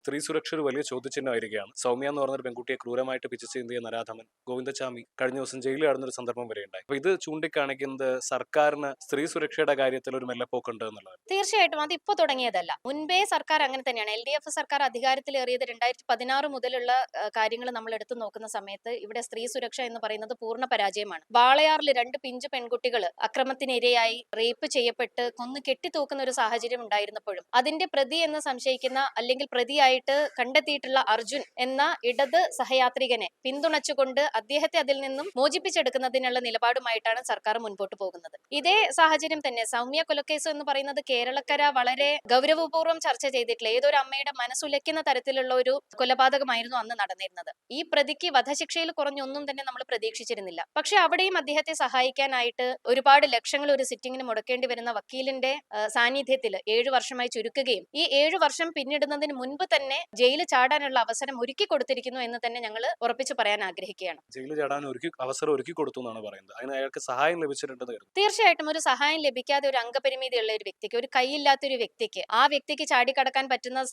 സ്ത്രീ സുരക്ഷ ഒരു വലിയ ചോദ്യചിഹ്നമായിരിക്കുകയാണ്. സൗമ്യ എന്ന് പറഞ്ഞൊരു പെൺകുട്ടിയെ ക്രൂരമായിട്ട് പിച്ചിച്ചീന്തിയ നരാധമൻ ഗോവിന്ദച്ചാമി കഴിഞ്ഞ ദിവസം ജയിലിൽ കടന്നൊരു സന്ദർഭം വരെ ഉണ്ടായി. അപ്പൊ ഇത് ചൂണ്ടിക്കാണിക്കുന്നത് സർക്കാരിന് സ്ത്രീ സുരക്ഷയുടെ കാര്യത്തിൽ ഒരു മെല്ലെപ്പോക്കുണ്ട് എന്നുള്ളത്. തീർച്ചയായിട്ടും അത് ഇപ്പോൾ തുടങ്ങിയതല്ല. മുൻപേ സർക്കാർ അങ്ങനെ തന്നെയാണ്. LDF സർക്കാർ അധികാരത്തിലേറിയത് 2016 മുതലുള്ള കാര്യങ്ങൾ നമ്മൾ എടുത്തു നോക്കുന്ന സമയത്ത് ഇവിടെ സ്ത്രീ സുരക്ഷ എന്ന് പറയുന്നത് പൂർണ്ണ പരാജയമാണ്. വാളയാറിൽ 2 പിഞ്ചു പെൺകുട്ടികൾ അക്രമത്തിനിരയായി റേപ്പ് ചെയ്യപ്പെട്ട് കൊന്നു കെട്ടിത്തൂക്കുന്ന ഒരു സാഹചര്യം ഉണ്ടായിരുന്നപ്പോഴും അതിന്റെ പ്രതി എന്ന് സംശയിക്കുന്ന അല്ലെങ്കിൽ പ്രതിയായിട്ട് കണ്ടെത്തിയിട്ടുള്ള അർജുൻ എന്ന ഇടത് സഹയാത്രികനെ പിന്തുണച്ചുകൊണ്ട് അദ്ദേഹത്തെ അതിൽ നിന്നും മോചിപ്പിച്ചെടുക്കുന്നതിനുള്ള നിലപാടുമായിട്ടാണ് സർക്കാർ മുൻപോട്ട് പോകുന്നത്. ഇതേ സാഹചര്യം തന്നെ സൗമ്യ കൊലക്കേസ് എന്ന് പറയുന്നത് കേരളക്കര വളരെ ഗൗരവപൂർവ്വം ചർച്ച ചെയ്തിട്ടില്ല. ഏതൊരു അമ്മയുടെ മനസ്സുലയ്ക്കുന്ന തരത്തിലുള്ള ഒരു കൊലപാതകമായിരുന്നു അന്ന് നടന്നിരുന്നത്. ഈ പ്രതിക്ക് വധശിക്ഷയിൽ കുറഞ്ഞൊന്നും തന്നെ നമ്മൾ പ്രതീക്ഷിച്ചിരുന്നില്ല. പക്ഷെ അവിടെയും അദ്ദേഹത്തെ സഹായിക്കാനായിട്ട് ഒരുപാട് ലക്ഷങ്ങൾ ഒരു സിറ്റിംഗിന് മുടക്കേണ്ടി വരുന്ന വക്കീലിന്റെ സാന്നിധ്യത്തിൽ 7 വർഷമായി ചുരുക്കുകയും ഈ 7 വർഷം പിന്നിടുന്നതിന് മുൻപ് തന്നെ ജയിലിൽ ചാടാനുള്ള അവസരം ഒരുക്കി കൊടുത്തിരിക്കുന്നു എന്ന് തന്നെ ഞങ്ങൾ ഉറപ്പിച്ചു പറയാൻ ആഗ്രഹിക്കുകയാണ്. ജയിലിൽ ചാടാൻ അവസരം ഒരുക്കി കൊടുത്തു എന്നാണ് പറയുന്നത്. അതിന് അയാൾക്ക് സഹായം ലഭിച്ചിട്ടുണ്ടെന്ന് കരുതുന്നു. തീർച്ചയായിട്ടും ഒരു സഹായം ലഭിക്കാതെ ഒരു അംഗപരിമിതിയുള്ള ഒരു വ്യക്തിക്ക്, ഒരു കൈയില്ലാത്ത ഒരു വ്യക്തിക്ക് ആ വ്യക്തിക്ക് ചാടിക്കടക്കാൻ പറ്റുന്ന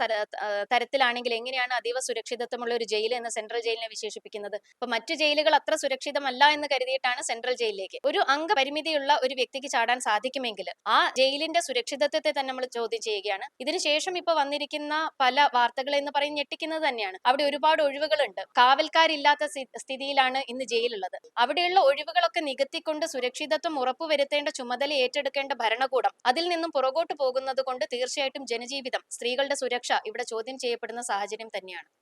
തരത്തിലാണെങ്കിൽ എങ്ങനെയാണ് അതീവ സുരക്ഷിതത്വമുള്ള ഒരു ജയിൽ എന്ന് സെൻട്രൽ ജയിലിനെ വിശേഷിപ്പിക്കുന്നത്? അപ്പൊ മറ്റു ജയിലുകൾ അത്ര സുരക്ഷിതമല്ല എന്ന് കരുതിയിട്ടാണ് സെൻട്രൽ ജയിലിലേക്ക് ഒരു അംഗപരിമിതിയുള്ള ഒരു വ്യക്തിക്ക് ചാടാൻ സാധിക്കുമെങ്കിൽ ആ ജയിലിന്റെ സുരക്ഷിതത്വത്തെ തന്നെ നമ്മൾ ചോദ്യം ചെയ്യുകയാണ്. ഇതിനുശേഷം ഇപ്പൊ വന്നിരിക്കുന്ന പല വാർത്തകൾ എന്ന് പറയുന്നത് ഞെട്ടിക്കുന്നത് തന്നെയാണ്. അവിടെ ഒരുപാട് ഒഴിവുകളുണ്ട്. കാവൽക്കാരില്ലാത്ത സ്ഥിതിയിലാണ് ഇന്ന് ജയിലുള്ളത്. അവിടെയുള്ള ഒഴിവുകളൊക്കെ നികത്തിക്കൊണ്ട് സുരക്ഷിതത്വം ഉറപ്പുവരുത്തേണ്ട ചുമതല ഏറ്റെടുക്കേണ്ട ഭരണകൂടം അതിൽ നിന്നും പുറകോട്ട് പോകുന്നത് കൊണ്ട് തീർച്ചയായിട്ടും ജനജീവിതം, സ്ത്രീകളുടെ സുരക്ഷ ഇവിടെ ചോദ്യം ചെയ്യപ്പെടുന്ന സാഹചര്യം തന്നെയാണ്.